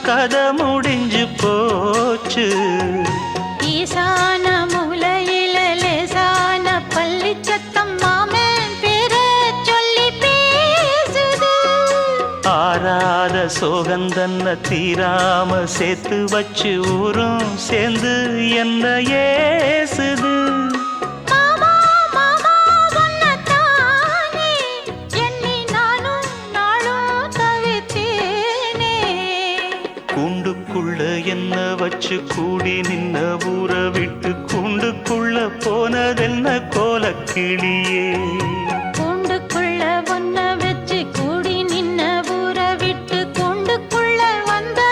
கதை முடிஞ்சு போச்சு. ஈசான மூலையில லேசான பள்ளி சத்தம் மாமன் பேர சொல்லி பேசுது. ஆறாத சோகந்தன்ன தீராம சேர்த்து வச்சு ஊரும் சேர்ந்து என்ன ஏசுது. மாமா மாமா உன்னத்தானே எண்ணி நானும் நாளும் தவித்தேனே. கூண்டுக்குள்ள என்ன வச்சு கூடி நின்ன ஊற விட்டு கூண்டுக்குள்ள போனதென்ன கோலக்கிளியே. கூண்டுக்குள்ள ஒன்ன